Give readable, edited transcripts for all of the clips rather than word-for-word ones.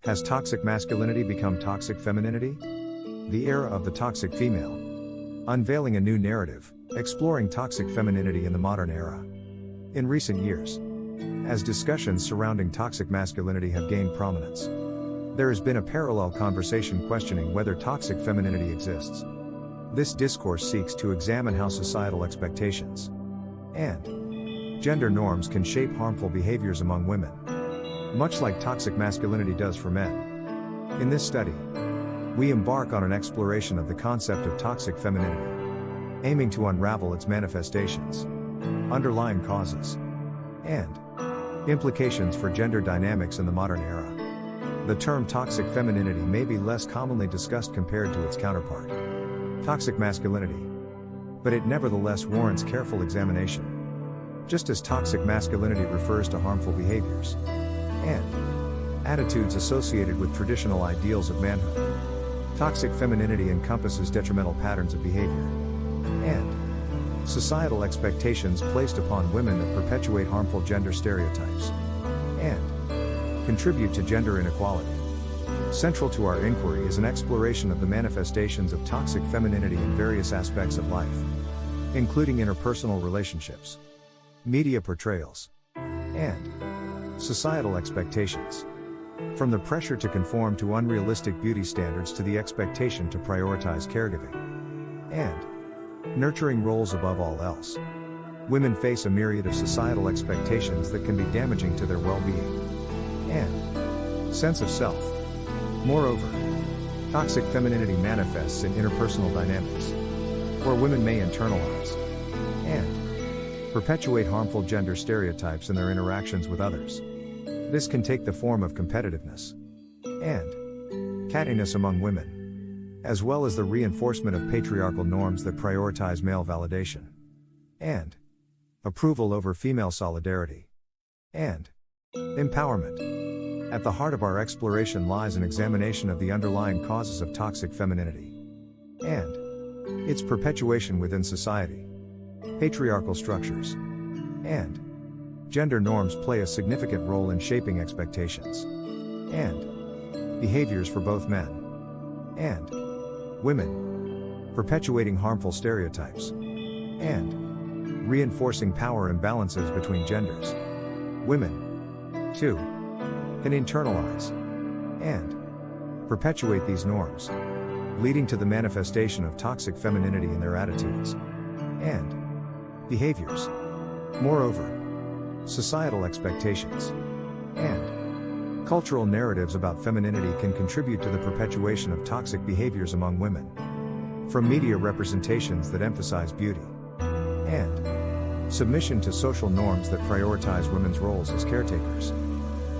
Has toxic masculinity become toxic femininity? The era of the toxic female. Unveiling a new narrative, exploring toxic femininity in the modern era. In recent years, as discussions surrounding toxic masculinity have gained prominence, there has been a parallel conversation questioning whether toxic femininity exists. This discourse seeks to examine how societal expectations and gender norms can shape harmful behaviors among women, much like toxic masculinity does for men. In this study, we embark on an exploration of the concept of toxic femininity, aiming to unravel its manifestations, underlying causes, and implications for gender dynamics in the modern era. The term toxic femininity may be less commonly discussed compared to its counterpart, toxic masculinity, but it nevertheless warrants careful examination. Just as toxic masculinity refers to harmful behaviors and attitudes associated with traditional ideals of manhood, toxic femininity encompasses detrimental patterns of behavior and societal expectations placed upon women that perpetuate harmful gender stereotypes and contribute to gender inequality. Central to our inquiry is an exploration of the manifestations of toxic femininity in various aspects of life, including interpersonal relationships, media portrayals, and societal expectations. From the pressure to conform to unrealistic beauty standards to the expectation to prioritize caregiving and nurturing roles above all else, women face a myriad of societal expectations that can be damaging to their well-being and sense of self. Moreover, toxic femininity manifests in interpersonal dynamics, where women may internalize and perpetuate harmful gender stereotypes in their interactions with others. This can take the form of competitiveness and cattiness among women, as well as the reinforcement of patriarchal norms that prioritize male validation and approval over female solidarity and empowerment. At the heart of our exploration lies an examination of the underlying causes of toxic femininity and its perpetuation within society. Patriarchal structures and gender norms play a significant role in shaping expectations and behaviors for both men and women, perpetuating harmful stereotypes and reinforcing power imbalances between genders. Women, too, can internalize and perpetuate these norms, leading to the manifestation of toxic femininity in their attitudes and behaviors. Moreover, societal expectations and cultural narratives about femininity can contribute to the perpetuation of toxic behaviors among women. From media representations that emphasize beauty and submission to social norms that prioritize women's roles as caretakers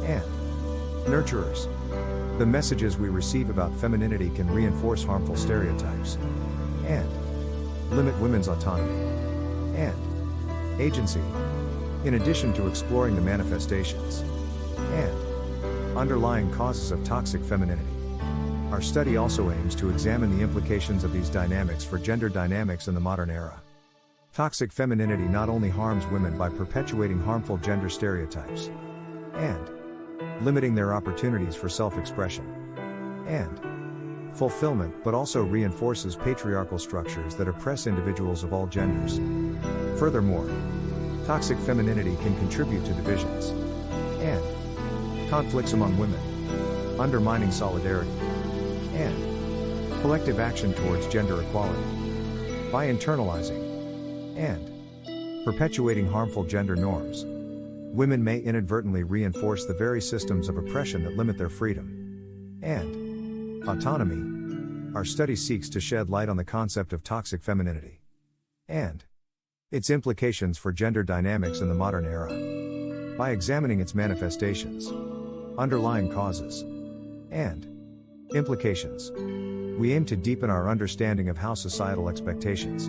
and nurturers, the messages we receive about femininity can reinforce harmful stereotypes and limit women's autonomy and agency. In addition to exploring the manifestations and underlying causes of toxic femininity, our study also aims to examine the implications of these dynamics for gender dynamics in the modern era. Toxic femininity not only harms women by perpetuating harmful gender stereotypes and limiting their opportunities for self-expression and fulfillment, but also reinforces patriarchal structures that oppress individuals of all genders. Furthermore, toxic femininity can contribute to divisions and conflicts among women, undermining solidarity and collective action towards gender equality. By internalizing and perpetuating harmful gender norms, women may inadvertently reinforce the very systems of oppression that limit their freedom and autonomy. Our study seeks to shed light on the concept of toxic femininity and its implications for gender dynamics in the modern era. By examining its manifestations, underlying causes, and implications, we aim to deepen our understanding of how societal expectations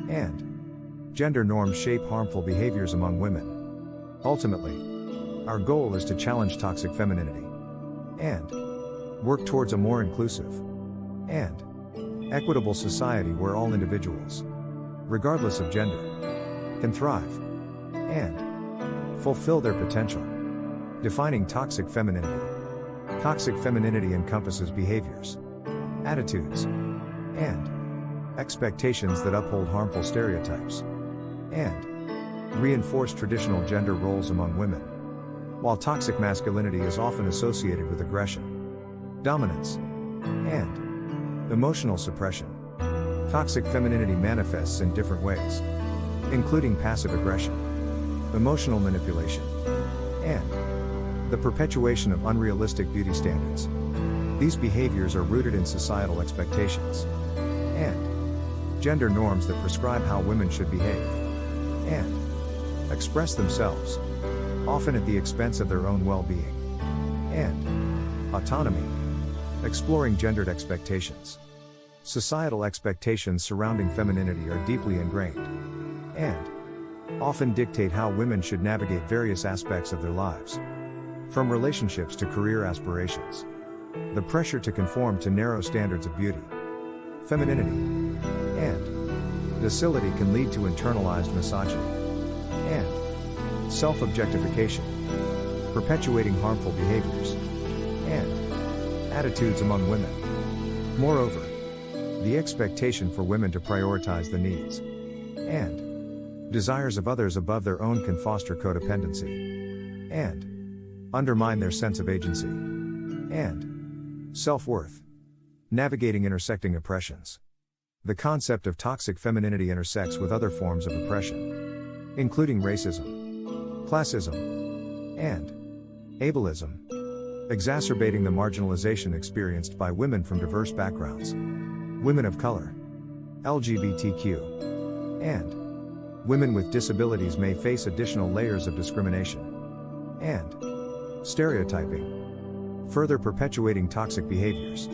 and gender norms shape harmful behaviors among women. Ultimately, our goal is to challenge toxic femininity and work towards a more inclusive and equitable society where all individuals, regardless of gender, can thrive and fulfill their potential. Defining toxic femininity. Toxic femininity encompasses behaviors, attitudes, and expectations that uphold harmful stereotypes and reinforce traditional gender roles among women. While toxic masculinity is often associated with aggression, dominance, and emotional suppression, toxic femininity manifests in different ways, including passive aggression, emotional manipulation, and the perpetuation of unrealistic beauty standards. These behaviors are rooted in societal expectations and gender norms that prescribe how women should behave and express themselves, often at the expense of their own well-being and autonomy. Exploring gendered expectations. Societal expectations surrounding femininity are deeply ingrained and often dictate how women should navigate various aspects of their lives, from relationships to career aspirations. The pressure to conform to narrow standards of beauty, femininity, and docility can lead to internalized misogyny and self-objectification, perpetuating harmful behaviors and attitudes among women. Moreover, the expectation for women to prioritize the needs and desires of others above their own can foster codependency and undermine their sense of agency and self-worth. Navigating intersecting oppressions. The concept of toxic femininity intersects with other forms of oppression, including racism, classism, and ableism, exacerbating the marginalization experienced by women from diverse backgrounds, women of color, LGBTQ, and women with disabilities may face additional layers of discrimination and stereotyping, further perpetuating toxic behaviors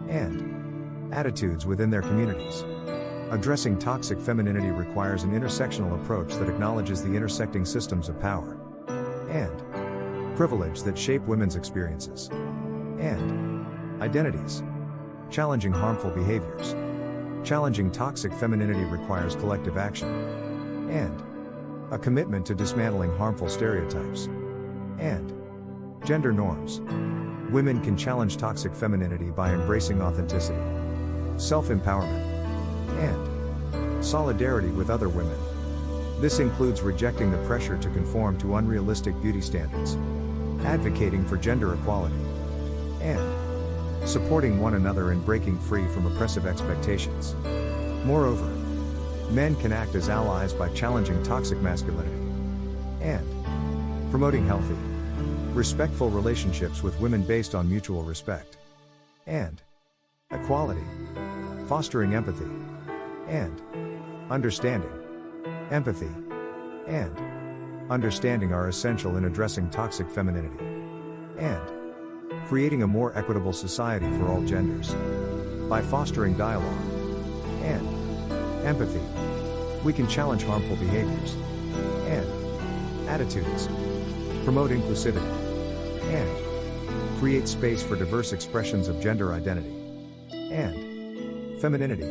and attitudes within their communities. Addressing toxic femininity requires an intersectional approach that acknowledges the intersecting systems of power and privilege that shape women's experiences and identities. Challenging harmful behaviors. Challenging toxic femininity requires collective action and a commitment to dismantling harmful stereotypes and gender norms. Women can challenge toxic femininity by embracing authenticity, self-empowerment, and solidarity with other women. This includes rejecting the pressure to conform to unrealistic beauty standards, advocating for gender equality, and supporting one another in breaking free from oppressive expectations. Moreover, men can act as allies by challenging toxic masculinity and promoting healthy, respectful relationships with women based on mutual respect and equality, fostering empathy and understanding. Empathy and understanding are essential in addressing toxic femininity and creating a more equitable society for all genders. By fostering dialogue and empathy, we can challenge harmful behaviors and attitudes, promote inclusivity, and create space for diverse expressions of gender identity and femininity.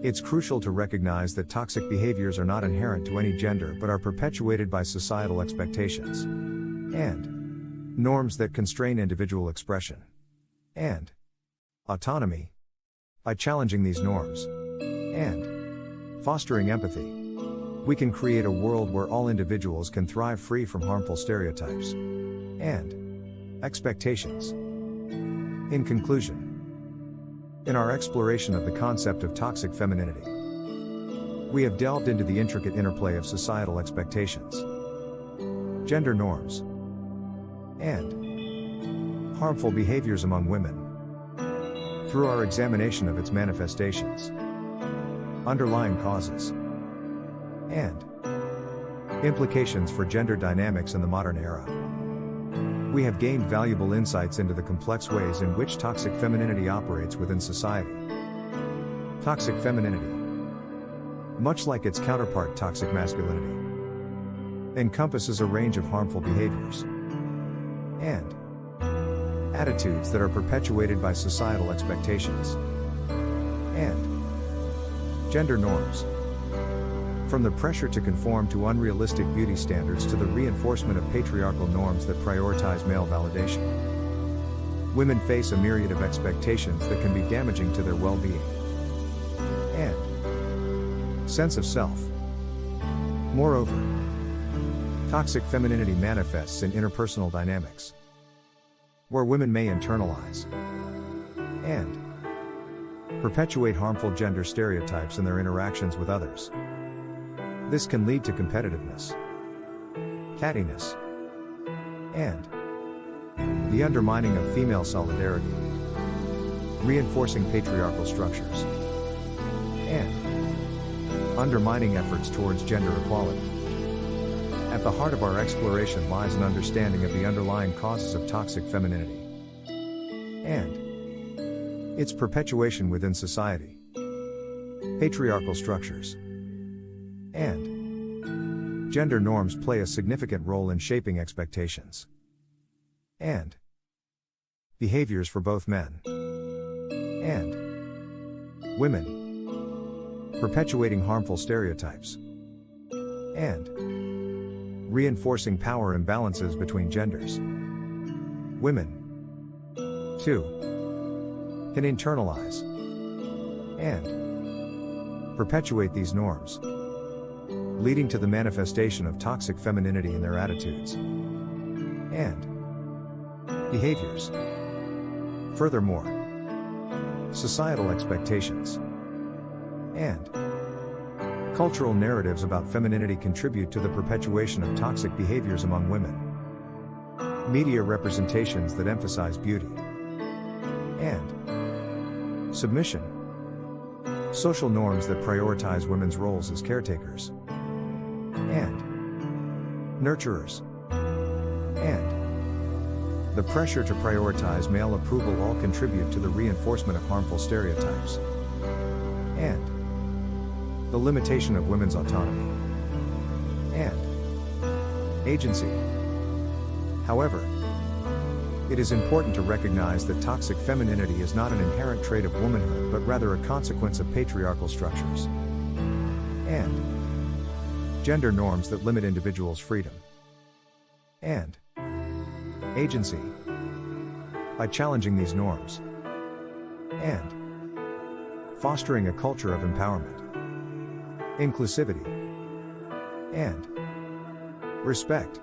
It's crucial to recognize that toxic behaviors are not inherent to any gender but are perpetuated by societal expectations and norms that constrain individual expression and autonomy. By challenging these norms and fostering empathy, we can create a world where all individuals can thrive free from harmful stereotypes and expectations. In conclusion, in our exploration of the concept of toxic femininity, we have delved into the intricate interplay of societal expectations, gender norms, and harmful behaviors among women. Through our examination of its manifestations, underlying causes, and implications for gender dynamics in the modern era, we have gained valuable insights into the complex ways in which toxic femininity operates within society. Toxic femininity, much like its counterpart toxic masculinity, encompasses a range of harmful behaviors and attitudes that are perpetuated by societal expectations and gender norms. From the pressure to conform to unrealistic beauty standards to the reinforcement of patriarchal norms that prioritize male validation, Women face a myriad of expectations that can be damaging to their well-being and sense of self. Moreover, toxic femininity manifests in interpersonal dynamics, where women may internalize and perpetuate harmful gender stereotypes in their interactions with others. This can lead to competitiveness, cattiness, and the undermining of female solidarity, reinforcing patriarchal structures, and undermining efforts towards gender equality. At the heart of our exploration lies an understanding of the underlying causes of toxic femininity and its perpetuation within society. Patriarchal structures and gender norms play a significant role in shaping expectations and behaviors for both men and women, perpetuating harmful stereotypes and reinforcing power imbalances between genders. Women, too, can internalize and perpetuate these norms, leading to the manifestation of toxic femininity in their attitudes and behaviors. Furthermore, societal expectations and cultural narratives about femininity contribute to the perpetuation of toxic behaviors among women. Media representations that emphasize beauty and submission, social norms that prioritize women's roles as caretakers and nurturers, and the pressure to prioritize male approval all contribute to the reinforcement of harmful stereotypes and the limitation of women's autonomy and agency. However, it is important to recognize that toxic femininity is not an inherent trait of womanhood but rather a consequence of patriarchal structures and gender norms that limit individuals' freedom and agency. By challenging these norms and fostering a culture of empowerment, inclusivity, and respect,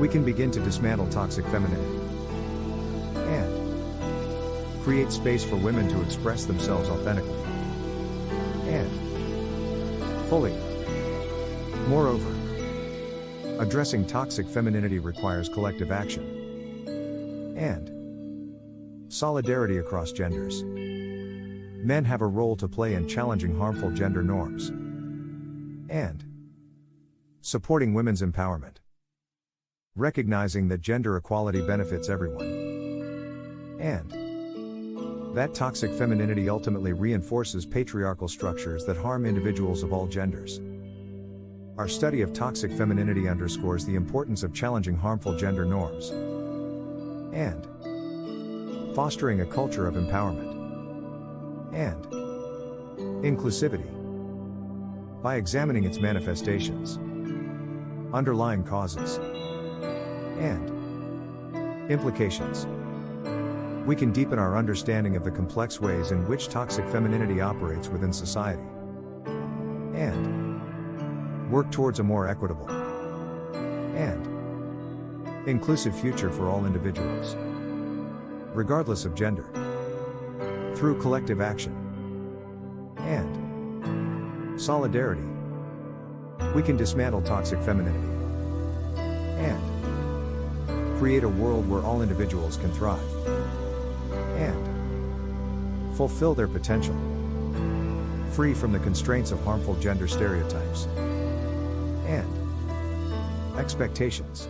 we can begin to dismantle toxic femininity and create space for women to express themselves authentically and fully. Moreover, addressing toxic femininity requires collective action and solidarity across genders. Men have a role to play in challenging harmful gender norms and supporting women's empowerment, recognizing that gender equality benefits everyone and that toxic femininity ultimately reinforces patriarchal structures that harm individuals of all genders. Our study of toxic femininity underscores the importance of challenging harmful gender norms and fostering a culture of empowerment and inclusivity. By examining its manifestations, underlying causes, and implications, we can deepen our understanding of the complex ways in which toxic femininity operates within society and work towards a more equitable and inclusive future for all individuals, regardless of gender. Through collective action and solidarity, we can dismantle toxic femininity and create a world where all individuals can thrive and fulfill their potential, free from the constraints of harmful gender stereotypes and expectations.